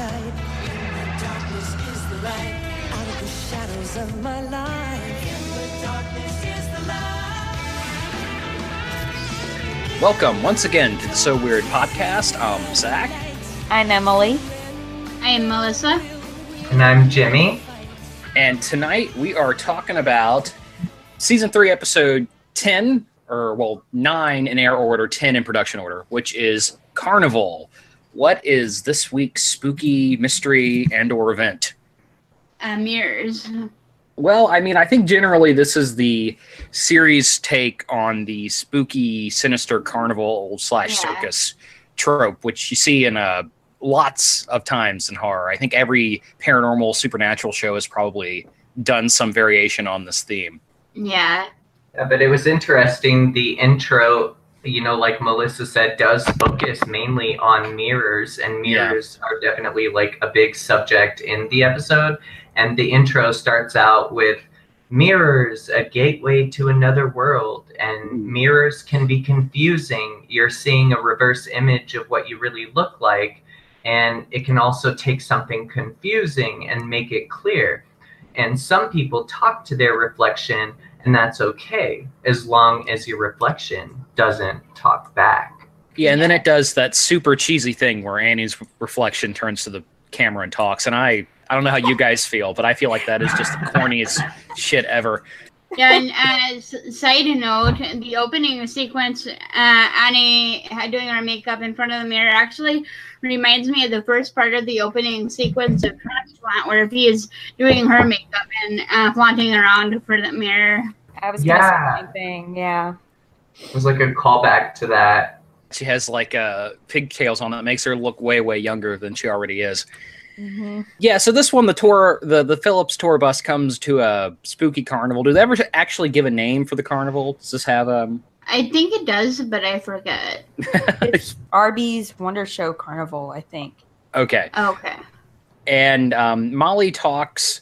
light. In the darkness is the light. Out of the shadows of my life. In the darkness is the light. Welcome once again to the So Weird podcast. I'm Zach. I'm Emily. I'm Melissa. And I'm Jimmy. And tonight we are talking about Season 3, Episode 10, or, well, 9 in air order, 10 in production order, which is Carnival. What is this week's spooky mystery and or event? Mirrors. Well, I mean, I think generally this is the series' take on the spooky, sinister carnival / circus trope, which you see in lots of times in horror. I think every paranormal, supernatural show has probably done some variation on this theme. Yeah. But it was interesting, the intro, like Melissa said, does focus mainly on mirrors, and mirrors are definitely like a big subject in the episode. And the intro starts out with mirrors, a gateway to another world, and mirrors can be confusing. You're seeing a reverse image of what you really look like, and it can also take something confusing and make it clear. And some people talk to their reflection, and that's okay, as long as your reflection doesn't talk back. Yeah, and then it does that super cheesy thing where Annie's reflection turns to the camera and talks, and I don't know how you guys feel, but I feel like that is just the corniest shit ever. Yeah, and as a side note, the opening sequence, Annie doing her makeup in front of the mirror actually reminds me of the first part of the opening sequence of Transplant, where he is doing her makeup and flaunting around for the mirror. I was going to say the same thing, yeah. It was like a callback to that. She has like pigtails on that makes her look way, way younger than she already is. Mm-hmm. Yeah, so this one, the Phillips tour bus comes to a spooky carnival. Do they ever actually give a name for the carnival? Does this have I think it does, but I forget. It's Arby's Wonder Show Carnival, I think. Okay. Okay. And Molly talks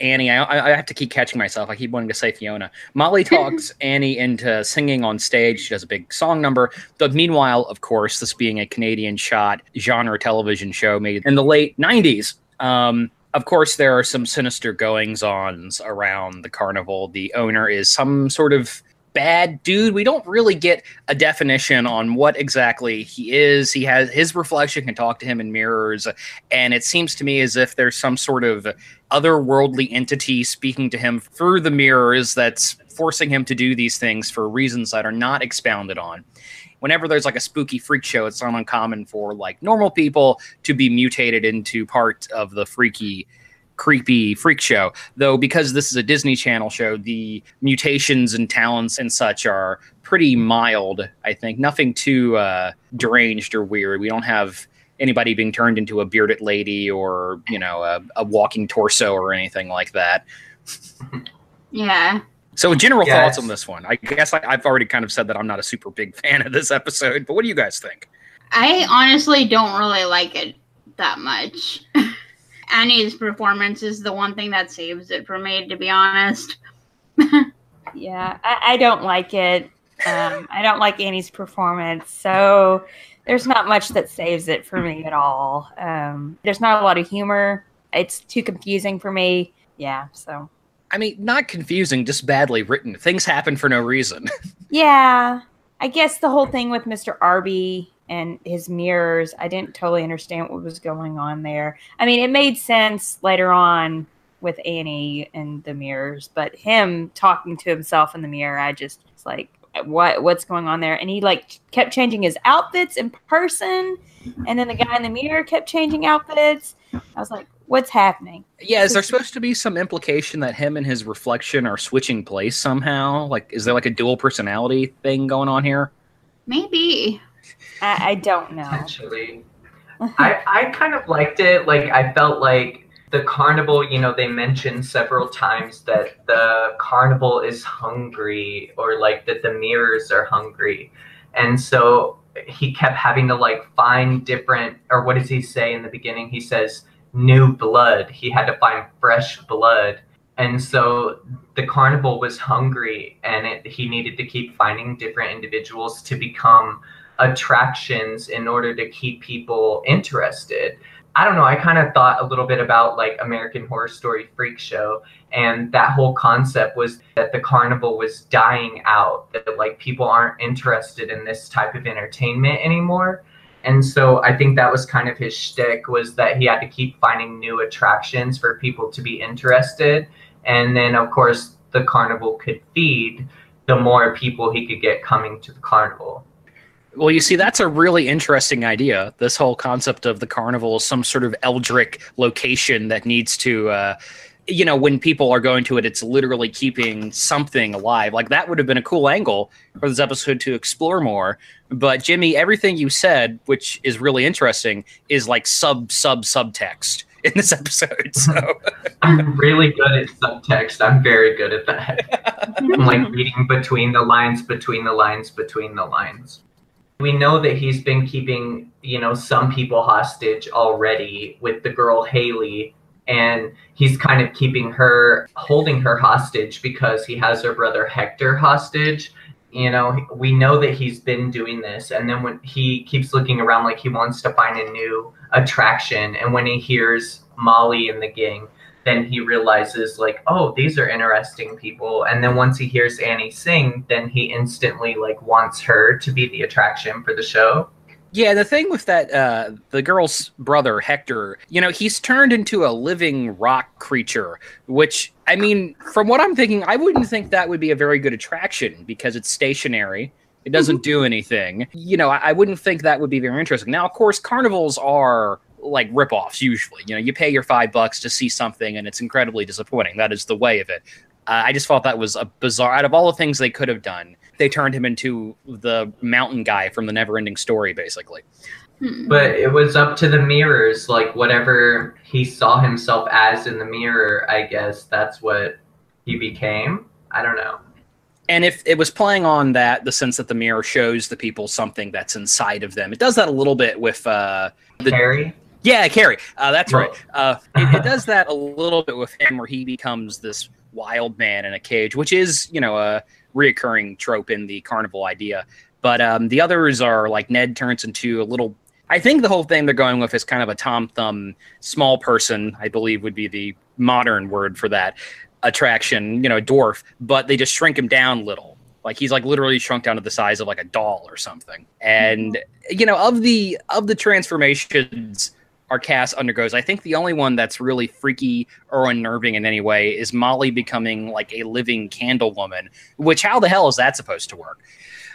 Annie. I have to keep catching myself. I keep wanting to say Fiona. Molly talks Annie into singing on stage. She does a big song number. But meanwhile, of course, this being a Canadian shot genre television show made in the late 90s, of course, there are some sinister goings-ons around the carnival. The owner is some sort of bad dude. We don't really get a definition on what exactly he is. He has his reflection can talk to him in mirrors, and it seems to me as if there's some sort of otherworldly entity speaking to him through the mirrors that's forcing him to do these things for reasons that are not expounded on. Whenever there's like a spooky freak show, it's not uncommon for like normal people to be mutated into part of the freaky, creepy freak show. Though because this is a Disney Channel show, the mutations and talents and such are pretty mild, I think. Nothing too deranged or weird. We don't have anybody being turned into a bearded lady or, a walking torso or anything like that. Yeah. So general thoughts on this one. I guess I've already kind of said that I'm not a super big fan of this episode, but what do you guys think? I honestly don't really like it that much. Annie's performance is the one thing that saves it for me, to be honest. Yeah, I don't like it. I don't like Annie's performance, so there's not much that saves it for me at all. There's not a lot of humor. It's too confusing for me. Yeah, so. I mean, not confusing, just badly written. Things happen for no reason. Yeah, I guess the whole thing with Mr. Arby and his mirrors, I didn't totally understand what was going on there. I mean, it made sense later on with Annie and the mirrors, but him talking to himself in the mirror, I just was like, what's going on there? And he like kept changing his outfits in person, and then the guy in the mirror kept changing outfits. I was like, what's happening? Yeah, is there supposed to be some implication that him and his reflection are switching place somehow? Like, is there like a dual personality thing going on here? Maybe. I don't know. Potentially. I kind of liked it. Like, I felt like the carnival, they mentioned several times that the carnival is hungry, or like that the mirrors are hungry. And so he kept having to like find different, or what does he say in the beginning? He says new blood. He had to find fresh blood. And so the carnival was hungry, and he needed to keep finding different individuals to become attractions in order to keep people interested. I don't know, I kind of thought a little bit about like American Horror Story Freak Show, and that whole concept was that the carnival was dying out, that like people aren't interested in this type of entertainment anymore. And so I think that was kind of his shtick, was that he had to keep finding new attractions for people to be interested. And then of course the carnival could feed, the more people he could get coming to the carnival. Well, you see, that's a really interesting idea. This whole concept of the carnival is some sort of eldritch location that needs to, you know, when people are going to it, it's literally keeping something alive. Like, that would have been a cool angle for this episode to explore more. But Jimmy, everything you said, which is really interesting, is like subtext in this episode. So I'm really good at subtext. I'm very good at that. I'm like reading between the lines, between the lines, between the lines. We know that he's been keeping, you know, some people hostage already with the girl Haley, and he's kind of keeping her, holding her hostage because he has her brother Hector hostage. You know, we know that he's been doing this, and then when he keeps looking around like he wants to find a new attraction, and when he hears Molly and the gang, then he realizes like, oh, these are interesting people. And then once he hears Annie sing, then he instantly like wants her to be the attraction for the show. yeah, the thing with that, the girl's brother, Hector, you know, he's turned into a living rock creature, which, I mean, from what I'm thinking, I wouldn't think that would be a very good attraction because it's stationary. It doesn't do anything. You know, I wouldn't think that would be very interesting. Now, of course, carnivals are like ripoffs usually. You know, you pay your $5 to see something and it's incredibly disappointing. That is the way of it. I just thought that was a bizarre, out of all the things they could have done, they turned him into the mountain guy from the Neverending Story, basically. But it was up to the mirrors, like whatever he saw himself as in the mirror, I guess that's what he became. I don't know. And if it was playing on that, the sense that the mirror shows the people something that's inside of them, it does that a little bit with Carrie? Yeah, Carrie. That's right. It does that a little bit with him, where he becomes this wild man in a cage, which is, you know, a reoccurring trope in the carnival idea. But the others are like Ned turns into a little. I think the whole thing they're going with is kind of a Tom Thumb small person, I believe would be the modern word for that attraction, you know, a dwarf, but they just shrink him down little. Like he's like literally shrunk down to the size of like a doll or something. And, you know, of the transformations our cast undergoes, I think the only one that's really freaky or unnerving in any way is Molly becoming like a living candle woman, which how the hell is that supposed to work?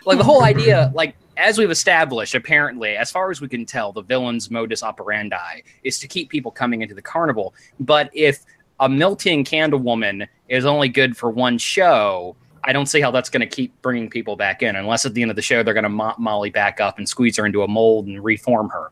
Like the whole idea, like as we've established, apparently, as far as we can tell, the villain's modus operandi is to keep people coming into the carnival. But if a melting candle woman is only good for one show, I don't see how that's going to keep bringing people back in, unless at the end of the show they're going to mop Molly back up and squeeze her into a mold and reform her.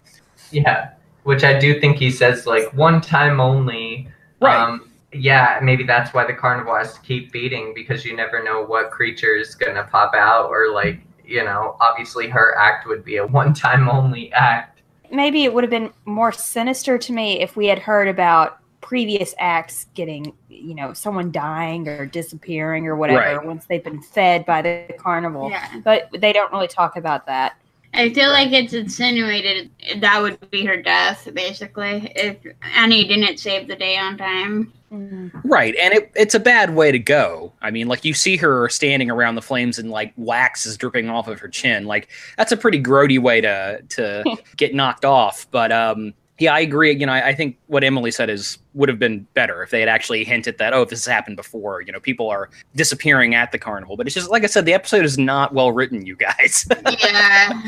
Yeah, which I do think he says like one time only. Right. Yeah, maybe that's why the carnival has to keep feeding, because you never know what creature is going to pop out, or like, you know, obviously her act would be a one-time only act. Maybe it would have been more sinister to me if we had heard about previous acts getting, you know, someone dying or disappearing or whatever once they've been fed by the carnival. Yeah. But they don't really talk about that. I feel like it's insinuated that would be her death, basically, if Annie didn't save the day on time. Right, and it's a bad way to go. I mean, like, you see her standing around the flames and, like, wax is dripping off of her chin. Like, that's a pretty grody way to get knocked off. But, yeah, I agree. You know, I think what Emily said would have been better if they had actually hinted that, oh, if this has happened before, you know, people are disappearing at the carnival. But it's just, like I said, the episode is not well written, you guys. Yeah,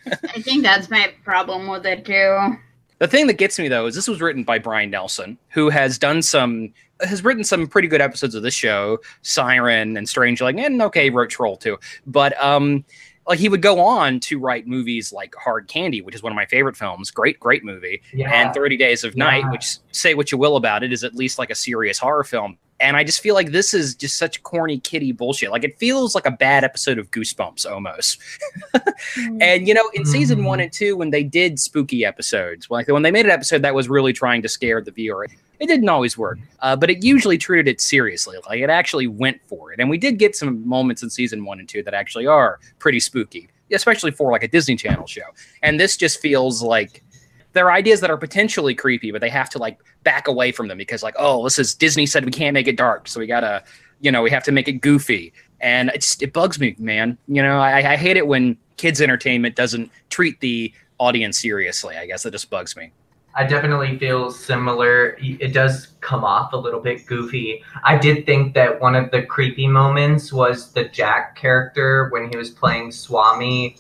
I think that's my problem with it, too. The thing that gets me, though, is this was written by Brian Nelson, who has written some pretty good episodes of this show, Siren and Strangeling, and okay, wrote Troll too. But like he would go on to write movies like Hard Candy, which is one of my favorite films, great movie, and 30 Days of Night, which, say what you will about it, is at least like a serious horror film. And I just feel like this is just such corny kitty bullshit. Like, it feels like a bad episode of Goosebumps almost. And, you know, in season 1 and 2, when they did spooky episodes, like when they made an episode that was really trying to scare the viewer, it didn't always work. But it usually treated it seriously. Like, it actually went for it. And we did get some moments in season 1 and 2 that actually are pretty spooky, especially for like a Disney Channel show. And this just feels like there are ideas that are potentially creepy, but they have to like back away from them because like, oh, this is Disney said we can't make it dark, so we gotta, we have to make it goofy. And it bugs me, man. I hate it when kids entertainment doesn't treat the audience seriously. I guess that just bugs me. I definitely feel similar. It does come off a little bit goofy. I did think that one of the creepy moments was the Jack character when he was playing Swami.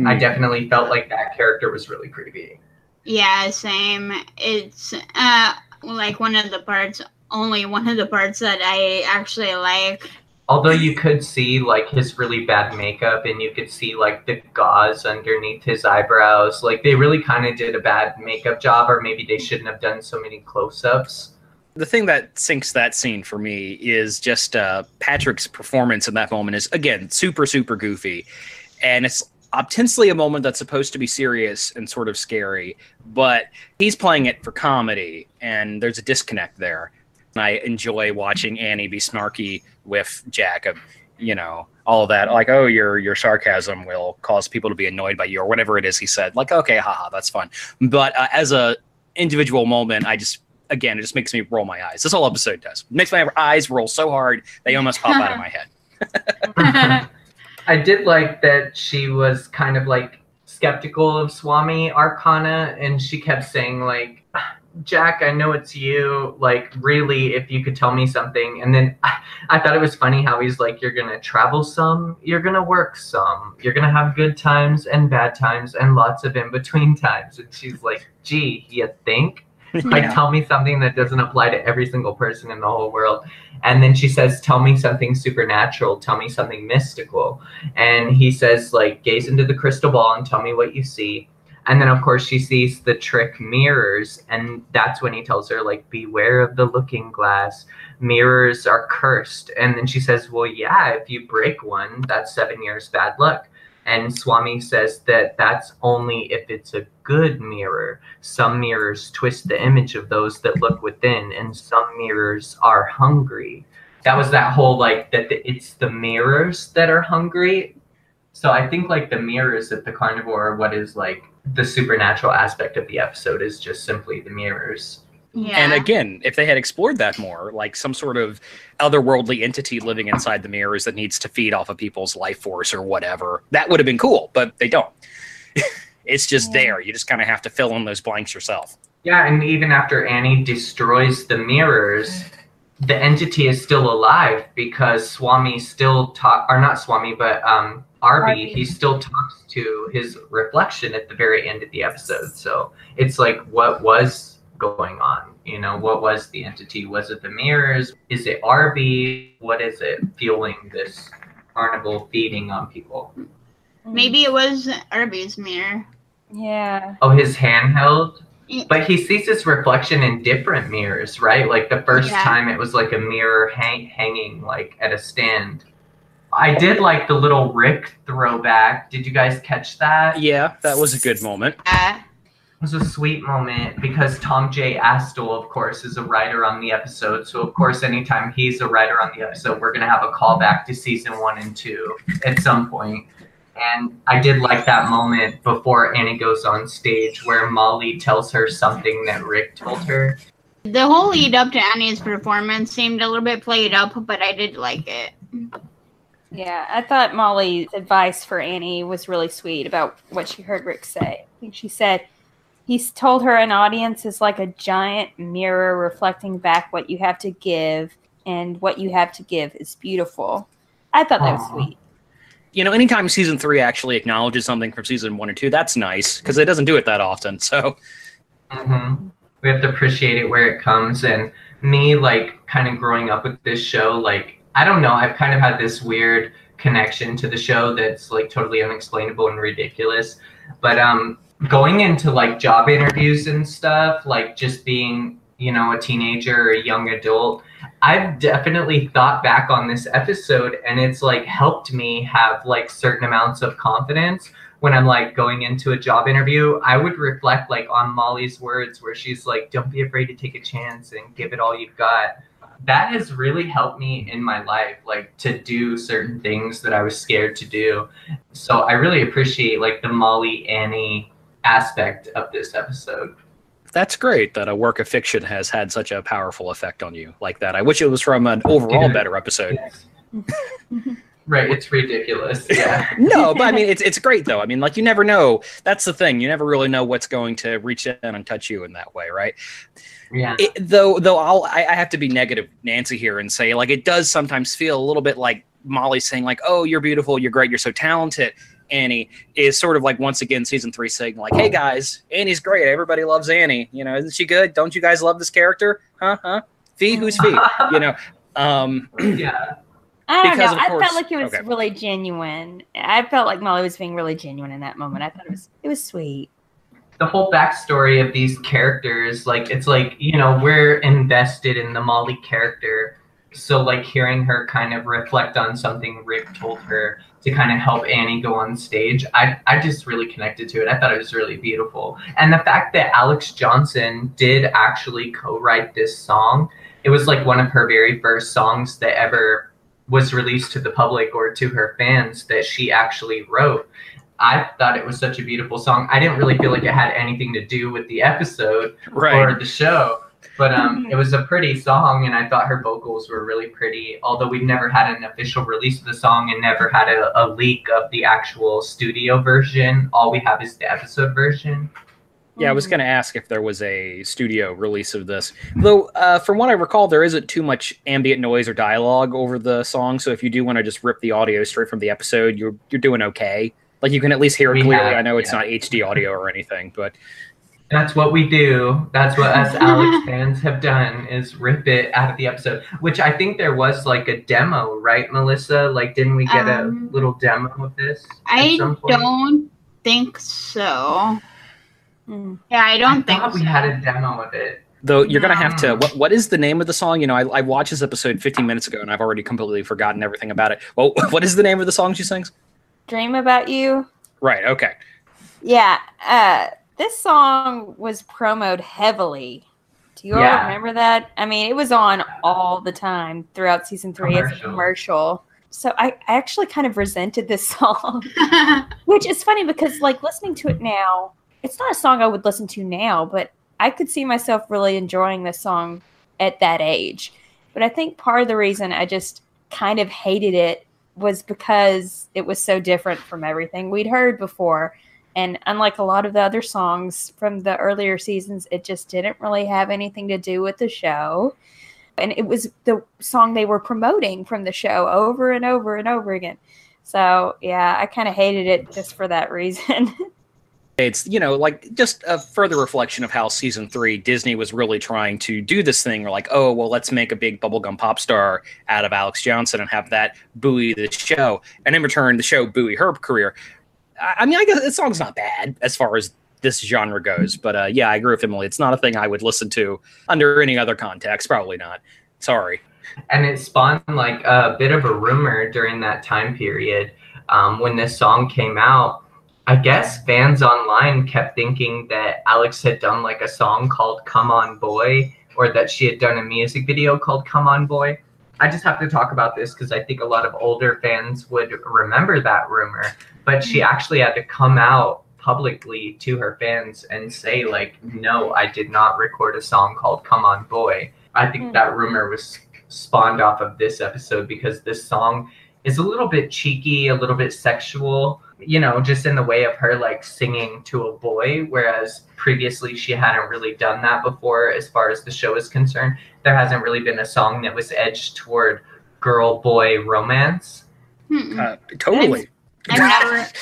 I definitely felt like that character was really creepy. Yeah, same. It's like one of the parts that I actually like. Although you could see like his really bad makeup and you could see like the gauze underneath his eyebrows. Like they really kind of did a bad makeup job, or maybe they shouldn't have done so many close-ups. The thing that sinks that scene for me is just Patrick's performance in that moment is, again, super, super goofy. And it's obtensely a moment that's supposed to be serious and sort of scary, but he's playing it for comedy, and there's a disconnect there. And I enjoy watching Annie be snarky with Jack, all of that. Like, oh, your sarcasm will cause people to be annoyed by you, or whatever it is he said. Like, okay, haha, that's fun. But as a individual moment, it just makes me roll my eyes. This whole episode does. It makes my eyes roll so hard they almost pop out of my head. I did like that she was kind of like skeptical of Swami Arcana, and she kept saying like, Jack, I know it's you. Like, really, if you could tell me something. And then I thought it was funny how he's like, you're going to travel some, you're going to work some, you're going to have good times and bad times and lots of in-between times. And she's like, gee, you think? Like, tell me something that doesn't apply to every single person in the whole world. And then she says, tell me something supernatural, tell me something mystical. And he says, like, gaze into the crystal ball and tell me what you see. And then, of course, she sees the trick mirrors, and that's when he tells her, like, beware of the looking glass. Mirrors are cursed. And then she says, well, yeah, if you break one, that's 7 years bad luck. And Swami says that that's only if it's a good mirror. Some mirrors twist the image of those that look within, and some mirrors are hungry. That was that whole, like, it's the mirrors that are hungry. So I think, like, the mirrors at the carnival are what is, like, the supernatural aspect of the episode is just simply the mirrors. Yeah. And again, if they had explored that more, like some sort of otherworldly entity living inside the mirrors that needs to feed off of people's life force or whatever, that would have been cool, but they don't. It's just there. You just kind of have to fill in those blanks yourself. Yeah, and even after Annie destroys the mirrors, the entity is still alive because Swami still Arby, he still talks to his reflection at the very end of the episode. So it's like, what was going on? What was the entity? Was it the mirrors? Is it Arby? What is it fueling this carnival feeding on people? Maybe it was Arby's mirror. Yeah. Oh, his handheld? But he sees his reflection in different mirrors, right? Like the first time it was like a mirror hanging like at a stand. I did like the little Rick throwback. Did you guys catch that? Yeah, that was a good moment. It was a sweet moment because Tom J. Astle, of course, is a writer on the episode. So, of course, anytime he's a writer on the episode, we're going to have a callback to season 1 and 2 at some point. And I did like that moment before Annie goes on stage where Molly tells her something that Rick told her. The whole lead up to Annie's performance seemed a little bit played up, but I did like it. Yeah, I thought Molly's advice for Annie was really sweet about what she heard Rick say. I think she said, he's told her an audience is like a giant mirror reflecting back what you have to give, and what you have to give is beautiful. I thought that was sweet. Anytime season 3 actually acknowledges something from season 1 or 2, that's nice, because it doesn't do it that often, so. We have to appreciate it where it comes, and me, like, kind of growing up with this show, like, I don't know, I've kind of had this weird connection to the show that's, like, totally unexplainable and ridiculous, but going into, like, job interviews and stuff, like, just being, a teenager or a young adult, I've definitely thought back on this episode, and it's like helped me have like certain amounts of confidence when I'm like going into a job interview. I would reflect like on Molly's words where she's like, don't be afraid to take a chance and give it all you've got. That has really helped me in my life, like to do certain things that I was scared to do. So I really appreciate like the Molly Annie aspect of this episode. That's great that a work of fiction has had such a powerful effect on you like that. I wish it was from an overall better episode. Right, it's ridiculous. Yeah. No, but I mean, it's great though. I mean, like, you never know. That's the thing. You never really know what's going to reach in and touch you in that way, right? Yeah. Though I have to be negative Nancy here and say, like, it does sometimes feel a little bit like Molly saying, like, oh, you're beautiful, you're great, you're so talented. Annie is sort of like, once again, season 3 saying, like, hey guys, Annie's great, everybody loves Annie, you know, isn't she good? Don't you guys love this character? Fee, who's Fee? You know. Yeah. I don't Because, know. of I course- felt like it was okay. really genuine. I felt like Molly was being really genuine in that moment. I thought it was sweet. The whole backstory of these characters, like, it's like, you know, we're invested in the Molly character. So, like, hearing her kind of reflect on something Rick told her to kind of help Annie go on stage, I just really connected to it. I thought it was really beautiful. And the fact that Alex Johnson did actually co-write this song, it was like one of her very first songs that ever was released to the public or to her fans that she actually wrote. I thought it was such a beautiful song. I didn't really feel like it had anything to do with the episode or the show, but it was a pretty song, and I thought her vocals were really pretty. Although we've never had an official release of the song and never had a leak of the actual studio version. All we have is the episode version. Yeah, I was going to ask if there was a studio release of this. Though, from what I recall, there isn't too much ambient noise or dialogue over the song, so if you do want to just rip the audio straight from the episode, you're doing okay. Like, you can at least hear it clearly. I know it's not HD audio or anything, but... That's what we do. That's what us Alex fans have done, is rip it out of the episode. Which I think there was, like, a demo, right, Melissa? Like, didn't we get a little demo of this? I don't think so. Yeah, I don't think we had a demo of it. Though you're going to have to... What is the name of the song? You know, I watched this episode 15 minutes ago, and I've already completely forgotten everything about it. Well, what is the name of the song she sings? Dream About You. Right, okay. Yeah, this song was promoted heavily. Do you all remember that? I mean, it was on all the time throughout season 3 as a commercial. So I actually kind of resented this song, which is funny because, like, listening to it now, it's not a song I would listen to now, but I could see myself really enjoying this song at that age. But I think part of the reason I just kind of hated it was because it was so different from everything we'd heard before. And unlike a lot of the other songs from the earlier seasons, it just didn't really have anything to do with the show. And it was the song they were promoting from the show over and over and over again. So, yeah, I kind of hated it just for that reason. It's, you know, like, just a further reflection of how season 3 Disney was really trying to do this thing. Or like, oh, well, let's make a big bubblegum pop star out of Alex Johnson and have that buoy the show. And in return, the show buoy her career. I mean, I guess the song's not bad as far as this genre goes. But yeah, I agree with Emily. It's not a thing I would listen to under any other context. Probably not. Sorry. And it spawned, like, a bit of a rumor during that time period when this song came out. I guess fans online kept thinking that Alex had done, like, a song called Come On Boy, or that she had done a music video called Come On Boy. I just have to talk about this because I think a lot of older fans would remember that rumor. But she actually had to come out publicly to her fans and say, like, no, I did not record a song called Come On Boy. I think that rumor was spawned off of this episode because this song is a little bit cheeky, a little bit sexual, you know, just in the way of her, like, singing to a boy, whereas previously she hadn't really done that before as far as the show is concerned. There hasn't really been a song that was edged toward girl-boy romance. Totally. I've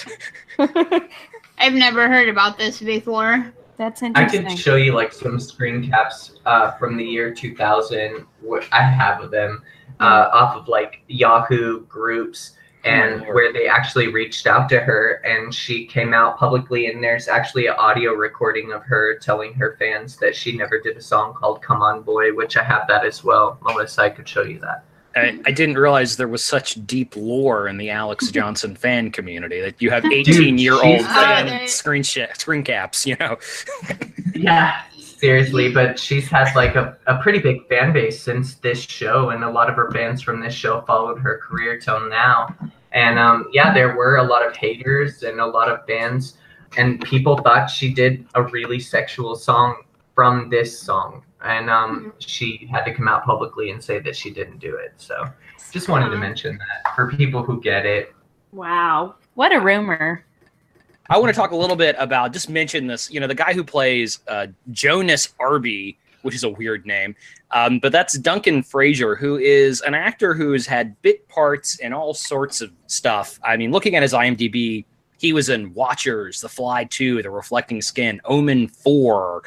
never heard about this before. That's I interesting. could show you, like, some screen caps from the year 2000. I have them off of, like, Yahoo groups, and where they actually reached out to her and she came out publicly, and there's actually an audio recording of her telling her fans that she never did a song called Come On Boy, which I have that as well. Melissa, I could show you that. I didn't realize there was such deep lore in the Alex Johnson fan community that you have 18-year-old fan screen caps, you know. Yeah, seriously, but she's had, like, a pretty big fan base since this show, and a lot of her fans from this show followed her career till now. And yeah, there were a lot of haters and a lot of fans and people thought she did a really sexual song from this song, and she had to come out publicly and say that she didn't do it. So just wanted to mention that for people who get it. Wow. What a rumor. I want to talk a little bit about, just mention this, you know, the guy who plays Jonas Arby, which is a weird name, but that's Duncan Fraser, who is an actor who's had bit parts in all sorts of stuff. I mean, looking at his IMDb, he was in Watchers, The Fly 2, The Reflecting Skin, Omen 4,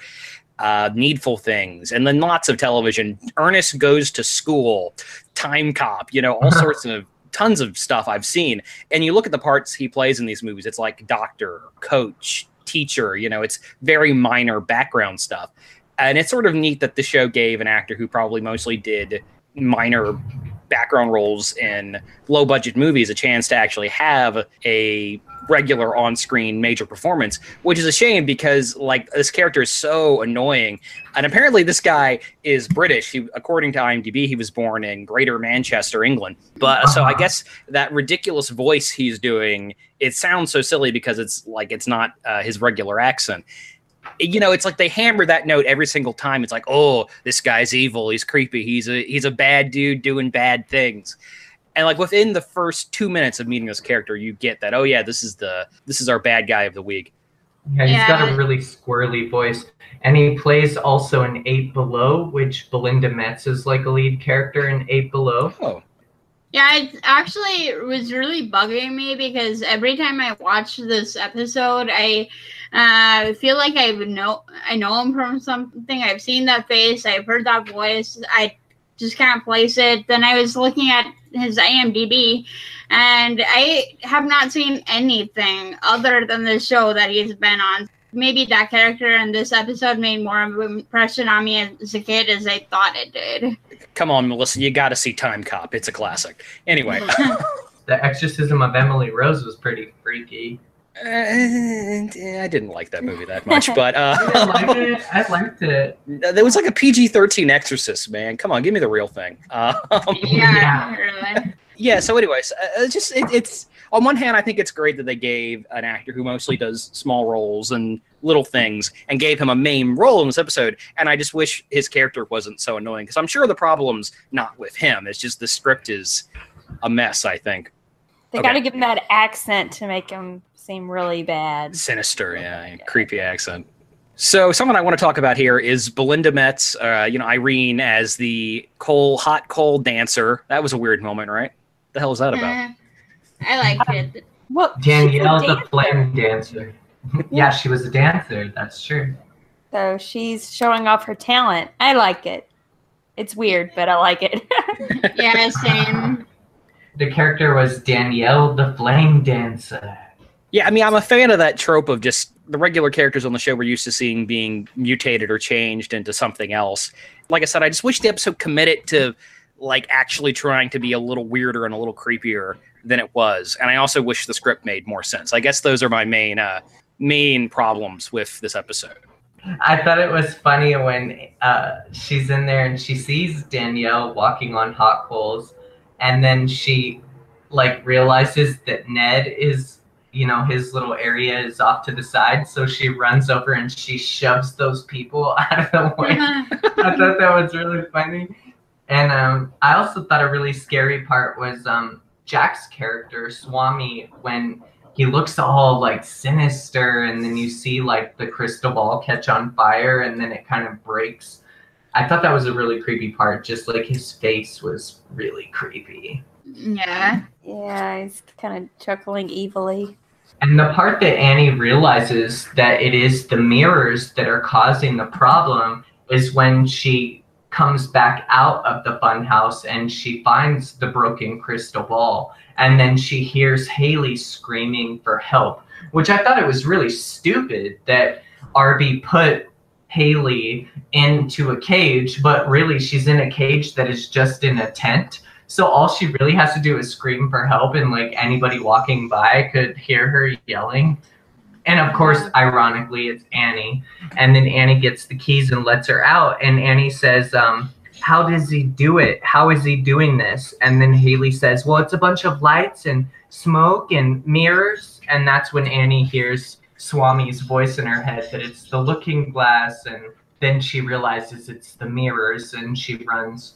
Needful Things, and then lots of television. Ernest Goes to School, Time Cop, you know, all sorts of tons of stuff I've seen. And you look at the parts he plays in these movies, it's like doctor, coach, teacher, you know, it's very minor background stuff. And it's sort of neat that the show gave an actor who probably mostly did minor background roles in low budget movies a chance to actually have a regular on-screen major performance, which is a shame because like this character is so annoying. And apparently this guy is British. According to IMDb, he was born in Greater Manchester, England. But so I guess that ridiculous voice he's doing, it sounds so silly because it's like it's not his regular accent. You know, it's like they hammer that note every single time. It's like, oh, this guy's evil. He's creepy. He's a bad dude doing bad things. And like within the first 2 minutes of meeting this character, you get that, oh yeah, this is our bad guy of the week. Yeah, he's got a really squirrely voice. And he plays also in 8 Below, which Belinda Metz is like a lead character in 8 Below. Oh. Yeah, it was really bugging me because every time I watch this episode, I feel like I know him from something. I've seen that face. I've heard that voice. I just can't place it. Then I was looking at his IMDb, and I have not seen anything other than the show that he's been on. Maybe that character in this episode made more of an impression on me as a kid as I thought it did. Come on, Melissa, you got to see Time Cop. It's a classic. Anyway. The Exorcism of Emily Rose was pretty freaky. I didn't like that movie that much, but I liked it. There was like a PG-13 Exorcist, man. Come on, give me the real thing. Yeah, really. Yeah. So, anyways, it's on one hand, I think it's great that they gave an actor who mostly does small roles and little things, and gave him a main role in this episode. And I just wish his character wasn't so annoying, because I'm sure the problem's not with him. It's just the script is a mess, I think. They got to give him that accent to make him seem really bad. Sinister, yeah, creepy accent. So someone I want to talk about here is Belinda Metz, Irene as the hot coal dancer. That was a weird moment, right? What the hell is that about? I liked it. Well, Danielle the flame dancer. Yeah, she was a dancer. That's true. So she's showing off her talent. I like it. It's weird, but I like it. Yeah, same. The character was Danielle the flame dancer. Yeah, I mean, I'm a fan of that trope of just the regular characters on the show we're used to seeing being mutated or changed into something else. Like I said, I just wish the episode committed to like actually trying to be a little weirder and a little creepier than it was. And I also wish the script made more sense. I guess those are my main problems with this episode. I thought it was funny when she's in there and she sees Danielle walking on hot coals, and then she like realizes that Ned is, his little area is off to the side, so she runs over and she shoves those people out of the way. I thought that was really funny. And I also thought a really scary part was Jack's character, Swami, when he looks all like sinister, and then you see like the crystal ball catch on fire and then it kind of breaks. I thought that was a really creepy part. Just like his face was really creepy. Yeah. Yeah, he's kind of chuckling evilly. And the part that Annie realizes that it is the mirrors that are causing the problem is when she comes back out of the funhouse and she finds the broken crystal ball. And then she hears Haley screaming for help, which I thought it was really stupid that Arby put Haley into a cage, but really she's in a cage that is just in a tent. So all she really has to do is scream for help, and like anybody walking by could hear her yelling. And of course, ironically, it's Annie. And then Annie gets the keys and lets her out. And Annie says, how does he do it? How is he doing this? And then Haley says, well, it's a bunch of lights and smoke and mirrors. And that's when Annie hears Swami's voice in her head that it's the looking glass, and then she realizes it's the mirrors, and she runs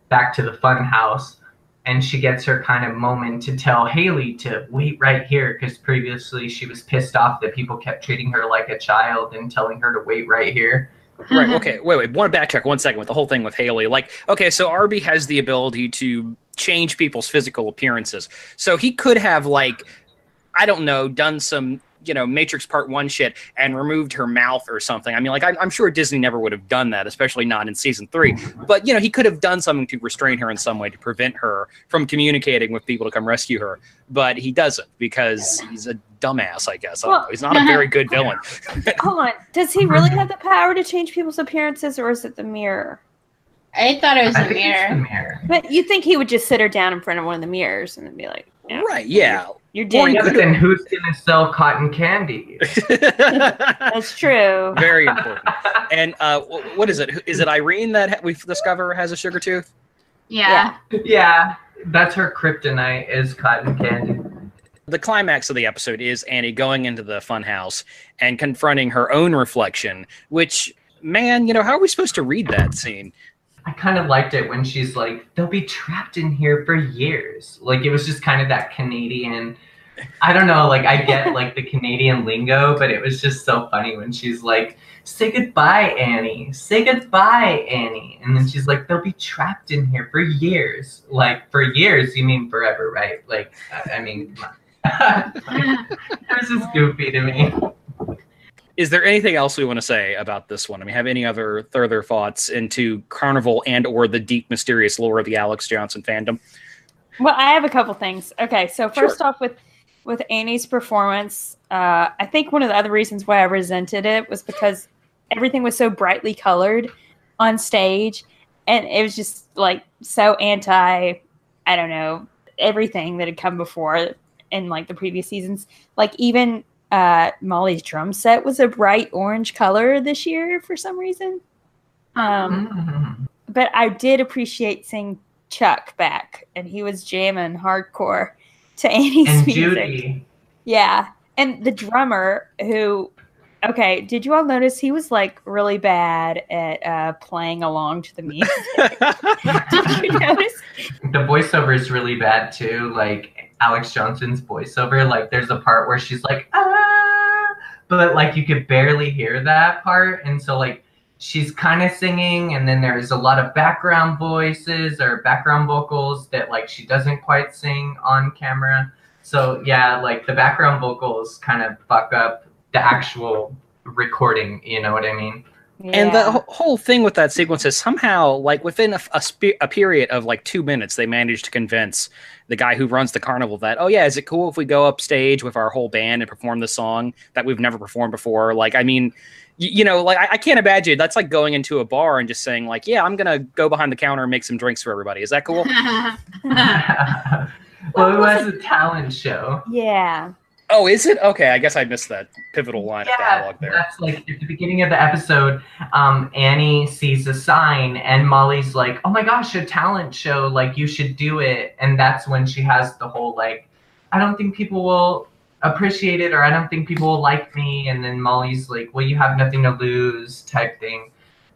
back to the fun house, and she gets her kind of moment to tell Haley to wait right here, because previously she was pissed off that people kept treating her like a child and telling her to wait right here. Right, okay, wait, want to backtrack 1 second with the whole thing with Haley. Like, okay, so Arby has the ability to change people's physical appearances. So he could have, like, I don't know, done some, you know, Matrix Part 1 shit and removed her mouth or something. I mean, like, I'm sure Disney never would have done that, especially not in season 3. But, you know, he could have done something to restrain her in some way to prevent her from communicating with people to come rescue her. But he doesn't, because he's a dumbass, I guess. I don't know. He's not a very good villain. Hold on. Does he really have the power to change people's appearances, or is it the mirror? I thought it was I a think it's the mirror. mirror. But you think he would just sit her down in front of one of the mirrors and then be like, yeah, Right, yeah. you're Or dead. Yeah, but then who's going to sell cotton candy? That's true. Very important. And what is it? Is it Irene that we discover has a sugar tooth? Yeah. Yeah, that's her kryptonite, is cotton candy. The climax of the episode is Annie going into the funhouse and confronting her own reflection, which, man, you know, how are we supposed to read that scene? I kind of liked it when she's like, they'll be trapped in here for years. Like, it was just kind of that Canadian, I don't know, like, I get, like, the Canadian lingo, but it was just so funny when she's like, say goodbye, Annie. Say goodbye, Annie. And then she's like, they'll be trapped in here for years. Like, for years, you mean forever, right? Like, I mean, come on. It was just goofy to me. Is there anything else we want to say about this one? I mean, have any other further thoughts into Carnival and or the deep, mysterious lore of the Alex Johnson fandom? Well, I have a couple things. Okay, so first off, with Annie's performance, I think one of the other reasons why I resented it was because everything was so brightly colored on stage, and it was just like so anti, I don't know, everything that had come before in like the previous seasons. Like even Molly's drum set was a bright orange color this year for some reason. But I did appreciate seeing Chuck back, and he was jamming hardcore to Annie's And music. Judy. Yeah. And the drummer who, okay, did you all notice he was like really bad at playing along to the music? Did you notice? The voiceover is really bad too. Like Alex Johnson's voiceover, like there's a part where she's like, ah, but like you could barely hear that part. And so like she's kind of singing, and then there's a lot of background voices or background vocals that like she doesn't quite sing on camera. So yeah, like the background vocals kind of fuck up the actual recording, you know what I mean? And the whole thing with that sequence is somehow, like, within a period of, like, 2 minutes, they managed to convince the guy who runs the carnival that, oh, yeah, is it cool if we go upstage with our whole band and perform the song that we've never performed before? Like, I mean, you know, like, I can't imagine. That's like going into a bar and just saying, like, yeah, I'm going to go behind the counter and make some drinks for everybody. Is that cool? Well, it was a talent show. Yeah. Oh, is it? Okay, I guess I missed that pivotal line of dialogue there. That's like at the beginning of the episode, Annie sees a sign and Molly's like, oh my gosh, a talent show, like you should do it. And that's when she has the whole like, I don't think people will appreciate it, or I don't think people will like me. And then Molly's like, well, you have nothing to lose type thing.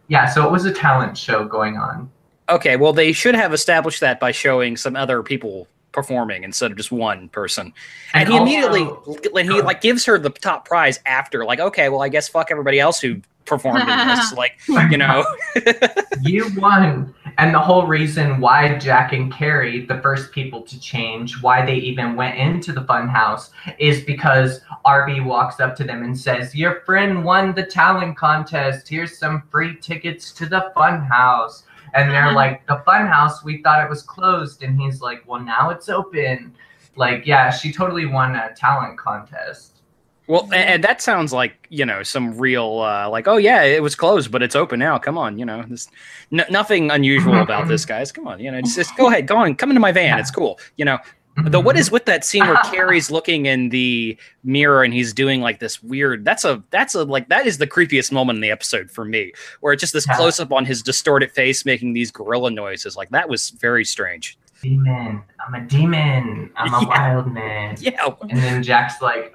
Yeah, so it was a talent show going on. Okay, well, they should have established that by showing some other people performing instead of just one person. And he immediately, when he like gives her the top prize after, like, okay, well, I guess fuck everybody else who performed in this. Like, you know. You won. And the whole reason why Jack and Carrie, the first people to change, why they even went into the fun house, is because Arby walks up to them and says, your friend won the talent contest. Here's some free tickets to the fun house. And they're like, the fun house, we thought it was closed. And he's like, well, now it's open. Like, yeah, she totally won a talent contest. Well, and that sounds like, you know, some real, like, oh, yeah, it was closed, but it's open now. Come on, you know, there's nothing unusual about this, guys. Come on, you know, just go ahead, go on, come into my van. It's cool, you know. Though, what is with that scene where Carrie's looking in the mirror and he's doing like this weird? That's a like that is the creepiest moment in the episode for me, where it's just this close up on his distorted face making these gorilla noises. Like that was very strange. Demon, I'm a demon. I'm a wild man. Yeah. And then Jack's like,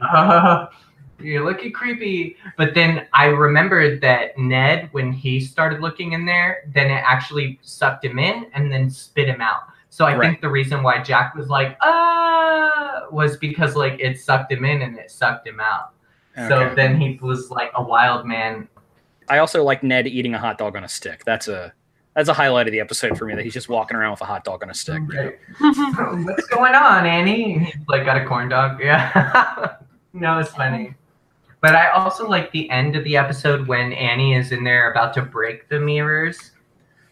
You're looking creepy. But then I remembered that Ned, when he started looking in there, then it actually sucked him in and then spit him out. So I think the reason why Jack was like, was because like it sucked him in and it sucked him out. Okay. So then he was like a wild man. I also like Ned eating a hot dog on a stick. That's a highlight of the episode for me, that he's just walking around with a hot dog on a stick. Okay. What's going on, Annie? He's like got a corn dog. Yeah. No, it's funny. But I also like the end of the episode when Annie is in there about to break the mirrors.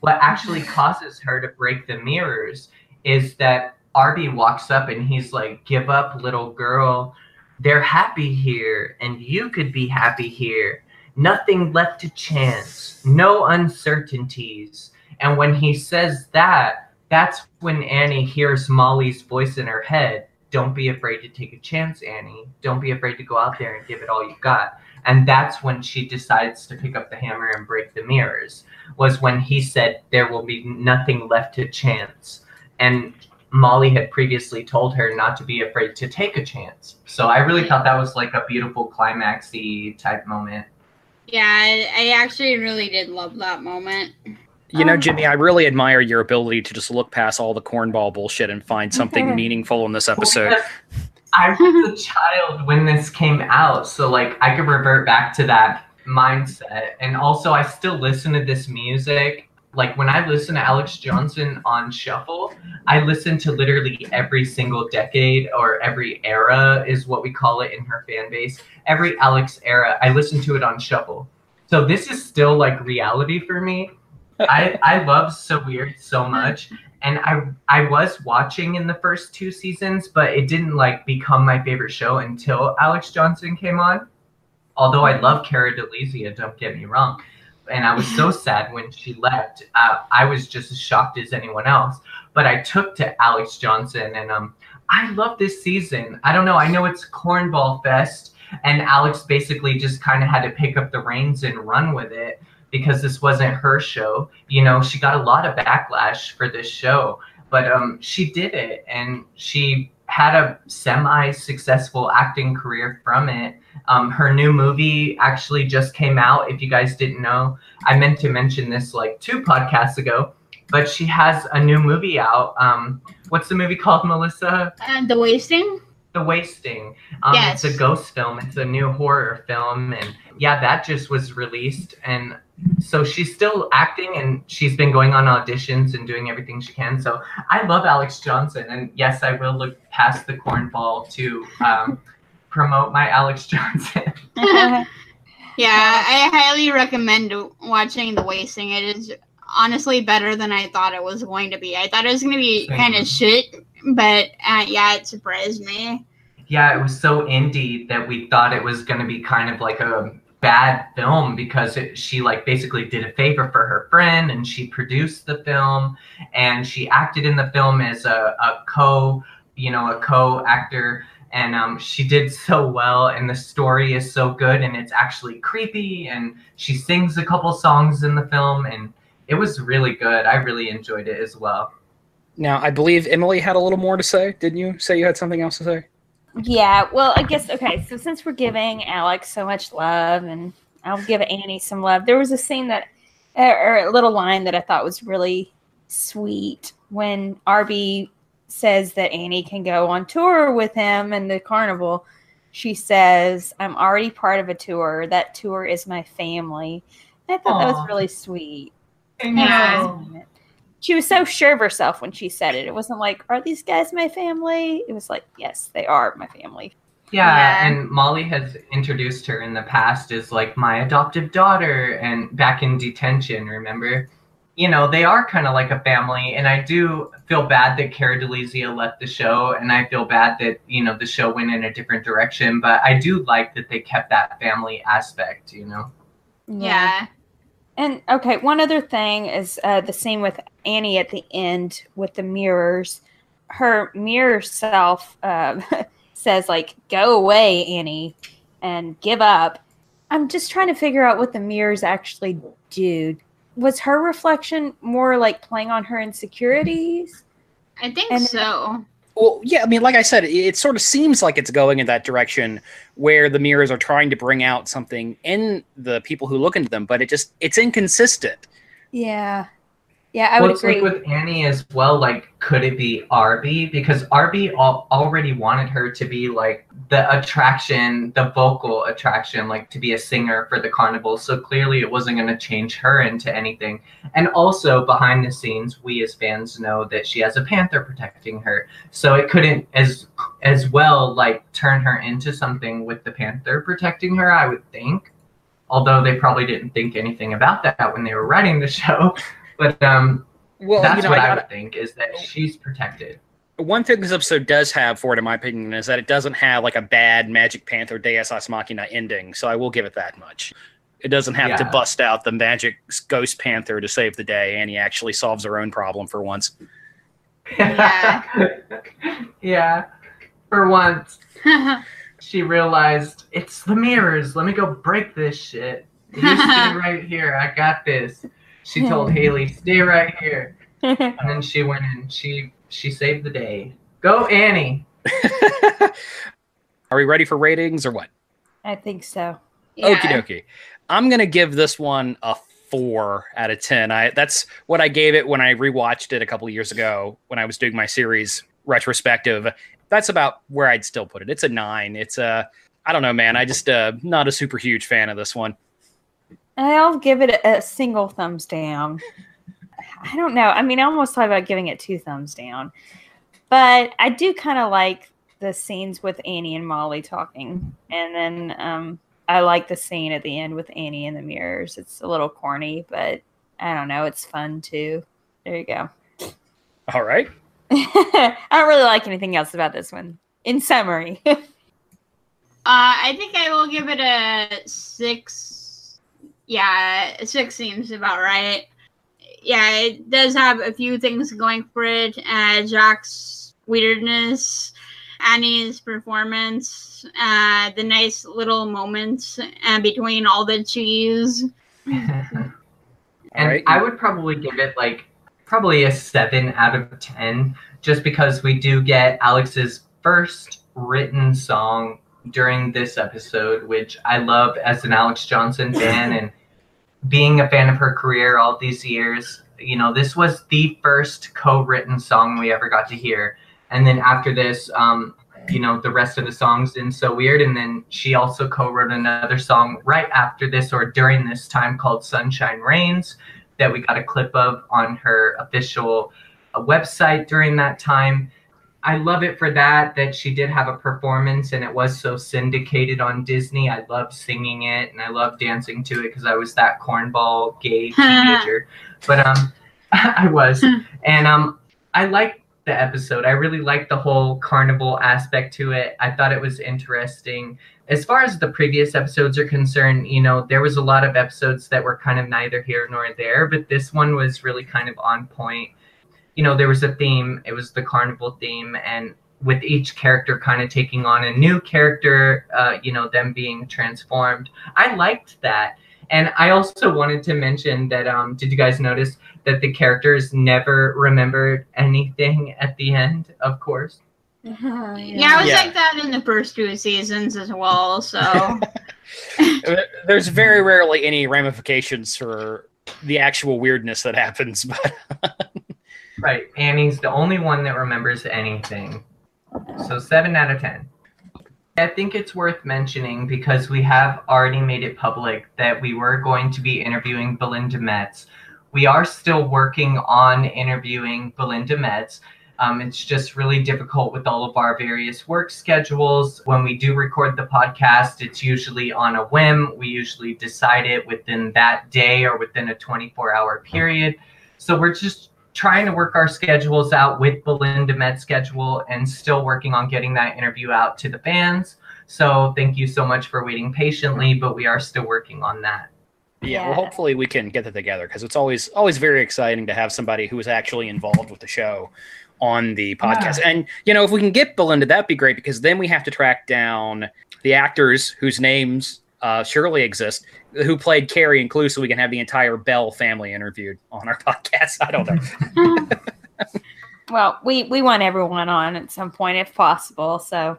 What actually causes her to break the mirrors is that Arby walks up and he's like, "Give up, little girl. They're happy here, and you could be happy here. Nothing left to chance. No uncertainties." And when he says that, that's when Annie hears Molly's voice in her head. "Don't be afraid to take a chance, Annie. Don't be afraid to go out there and give it all you got." And that's when she decides to pick up the hammer and break the mirrors, was when he said there will be nothing left to chance. And Molly had previously told her not to be afraid to take a chance. So I really thought that was like a beautiful climaxy type moment. Yeah, I actually really did love that moment. You know, Jimmy, I really admire your ability to just look past all the cornball bullshit and find something meaningful in this episode. I was a child when this came out, so like I could revert back to that mindset. And also I still listen to this music. Like when I listen to Alex Johnson on shuffle, I listen to literally every single decade, or every era is what we call it in her fan base. Every Alex era, I listen to it on shuffle. So this is still like reality for me. I love So Weird so much, and I was watching in the first 2 seasons, but it didn't like become my favorite show until Alex Johnson came on. Although I love Cara DeLizia, don't get me wrong, and I was so sad when she left. I was just as shocked as anyone else, but I took to Alex Johnson, and I love this season. I don't know, I know it's Cornball Fest, and Alex basically just kind of had to pick up the reins and run with it, because this wasn't her show. You know, she got a lot of backlash for this show, but she did it, and she had a semi-successful acting career from it. Her new movie actually just came out, if you guys didn't know. I meant to mention this like 2 podcasts ago, but she has a new movie out. What's the movie called, Melissa? The Wasting? The Wasting. Yes. It's a ghost film. It's a new horror film, and yeah, that just was released. And so she's still acting, and she's been going on auditions and doing everything she can. So I love Alex Johnson, and yes, I will look past the cornball to promote my Alex Johnson. Yeah, I highly recommend watching The Wasting. It is honestly better than I thought it was going to be. I thought it was going to be kind of shit, but yeah, it surprised me. Yeah, it was so indie that we thought it was going to be kind of like a bad film, because she like basically did a favor for her friend, and she produced the film, and she acted in the film as a co-actor, and she did so well, and the story is so good, and it's actually creepy, and she sings a couple songs in the film, and it was really good. I really enjoyed it as well. Now, I believe Emily had a little more to say. Didn't you say you had something else to say? Yeah, well, I guess, okay, so since we're giving Alex so much love, and I'll give Annie some love, there was a scene that, or a little line that I thought was really sweet when Arby says that Annie can go on tour with him in the carnival. She says, "I'm already part of a tour. That tour is my family." And I thought that was really sweet. Yeah. She was so sure of herself when she said it. It wasn't like, "Are these guys my family?" It was like, "Yes, they are my family." Yeah, and Molly has introduced her in the past as like my adoptive daughter, and back in detention, remember? You know, they are kind of like a family, and I do feel bad that Cara DeLizia left the show, and I feel bad that, you know, the show went in a different direction, but I do like that they kept that family aspect, you know? Yeah. And okay, one other thing is the scene with Annie at the end with the mirrors. Her mirror self says, like, "Go away, Annie, and give up." I'm just trying to figure out what the mirrors actually do. Was her reflection more like playing on her insecurities? I think so. Well, yeah, I mean, like I said, it sort of seems like it's going in that direction where the mirrors are trying to bring out something in the people who look into them, but it's inconsistent. Yeah. Yeah, I would It's agree. like with Annie as well, like, could it be Arby? Because Arby already wanted her to be like the attraction, the vocal attraction, like to be a singer for the carnival. So clearly it wasn't going to change her into anything. And also behind the scenes, we as fans know that she has a panther protecting her. So it couldn't as well like turn her into something with the panther protecting her, I would think. Although they probably didn't think anything about that when they were writing the show. But Well, that's you know, what I would think, is that she's protected. one thing this episode does have for it, in my opinion, is that it doesn't have like a bad Magic Panther Deus Ex Machina ending, so I will give it that much. It doesn't have to Yeah. bust out the magic ghost panther to save the day. Annie actually solves her own problem for once. Yeah. Yeah. For once, she realized, it's the mirrors. Let me go break this shit. You stay right here. I got this. She told Haley, stay right here. And then she went and she saved the day. Go, Annie. Are we ready for ratings or what? I think so. Yeah. Okie dokie. I'm going to give this one a 4 out of 10. That's what I gave it when I rewatched it a couple of years ago when I was doing my series retrospective. That's about where I'd still put it. It's a 9. It's I don't know, man. I just not a super huge fan of this one. I'll give it a single thumbs down. I don't know. I mean, I almost thought about giving it 2 thumbs down. But I do kind of like the scenes with Annie and Molly talking. And then I like the scene at the end with Annie in the mirrors. It's a little corny, but I don't know. It's fun too. There you go. All right. I don't really like anything else about this one. In summary. I think I will give it a 6. Yeah, 6 seems about right. Yeah, it does have a few things going for it. Jack's weirdness, Annie's performance, the nice little moments between all the cheese. And right. I would probably give it like probably a 7 out of 10, just because we do get Alex's first written song during this episode, which I love as an Alex Johnson fan, and being a fan of her career all these years, you know, this was the first co-written song we ever got to hear. And then after this, you know, the rest of the songs didn't so weird. And then she also co-wrote another song right after this or during this time called Sunshine Rains that we got a clip of on her official website during that time. I love it for that she did have a performance and it was so syndicated on Disney. I loved singing it and I loved dancing to it because I was that cornball gay teenager. But I was. And I liked the episode. I really liked the whole carnival aspect to it. I thought it was interesting. As far as the previous episodes are concerned, you know, there was a lot of episodes that were kind of neither here nor there, but this one was really kind of on point. You know, there was a theme. It was the carnival theme, and with each character kind of taking on a new character, you know, them being transformed. I liked that. And I also wanted to mention that, did you guys notice that the characters never remembered anything at the end, of course? Yeah, it was like that in the first 2 seasons as well, so. There's very rarely any ramifications for the actual weirdness that happens, but Right. Annie's the only one that remembers anything. So 7 out of 10. I think it's worth mentioning because we have already made it public that we were going to be interviewing Belinda Metz. We are still working on interviewing Belinda Metz. It's just really difficult with all of our various work schedules. When we do record the podcast, it's usually on a whim. We usually decide it within that day or within a 24-hour period. So we're just trying to work our schedules out with Belinda Metz's schedule and still working on getting that interview out to the fans. So thank you so much for waiting patiently, but we are still working on that. yeah, well, hopefully we can get that together because it's always very exciting to have somebody who is actually involved with the show on the podcast. Yeah. And, you know, if we can get Belinda, that'd be great because then we have to track down the actors whose names surely exist, who played Carrie and Clue, so we can have the entire Bell family interviewed on our podcast. I don't know. Well, we want everyone on at some point if possible. So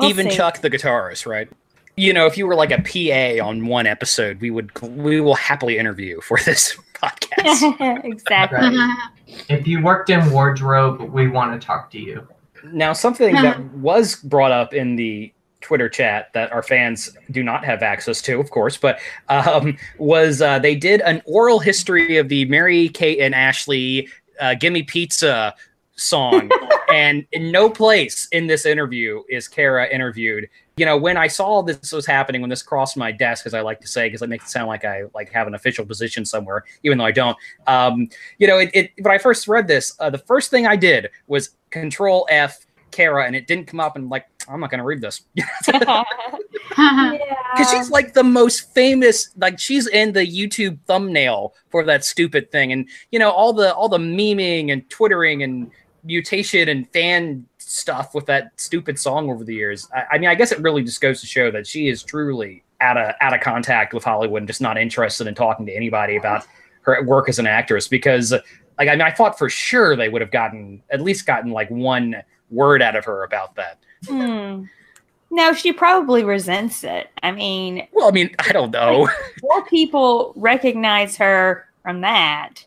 Even see. Chuck the guitarist, right? You know, if you were like a PA on one episode, we will happily interview for this podcast. Exactly. Right. If you worked in wardrobe, we want to talk to you. Now, something that was brought up in the Twitter chat that our fans do not have access to, of course, but was they did an oral history of the Mary, Kate, and Ashley Gimme Pizza song. And in no place in this interview is Kara interviewed. You know, when I saw this was happening, when this crossed my desk, as I like to say, because it makes it sound like I have an official position somewhere, even though I don't. You know, when I first read this, the first thing I did was Control F Kara, and it didn't come up, and like, I'm not going to read this. Because she's like the most famous, like she's in the YouTube thumbnail for that stupid thing. And, you know, all the memeing and twittering and mutation and fan stuff with that stupid song over the years. I mean, I guess it really just goes to show that she is truly out of contact with Hollywood and just not interested in talking to anybody about her work as an actress. Because, like, I mean, I thought for sure they would have at least gotten like one word out of her about that. No, she probably resents it. I mean, well, I mean, I don't know. More people recognize her from that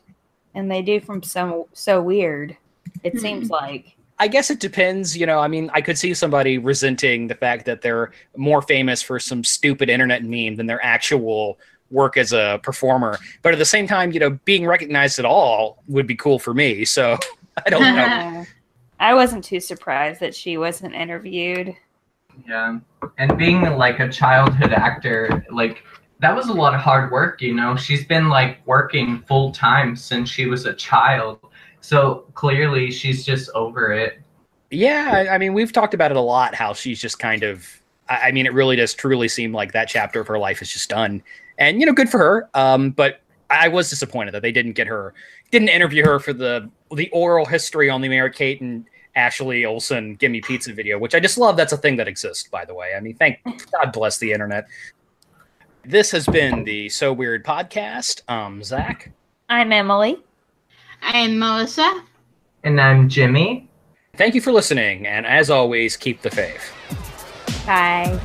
than they do from So Weird. It seems like. I guess it depends. You know, I mean, I could see somebody resenting the fact that they're more famous for some stupid internet meme than their actual work as a performer. But at the same time, you know, being recognized at all would be cool for me. So I don't know. I wasn't too surprised that she wasn't interviewed. Yeah. And being like a childhood actor, like that was a lot of hard work, you know. She's been like working full time since she was a child. So clearly she's just over it. Yeah, I mean, we've talked about it a lot, how she's just kind of, I mean, it really does truly seem like that chapter of her life is just done. And, you know, good for her. But I was disappointed that they didn't interview her for the oral history on the Mary Kate and Ashley Olsen Gimme Pizza video, which I just love. That's a thing that exists, by the way. I mean, thank God bless the internet. This has been the So Weird podcast. Zach. I'm Emily. I'm Melissa. And I'm Jimmy. Thank you for listening, and as always, keep the faith. Bye.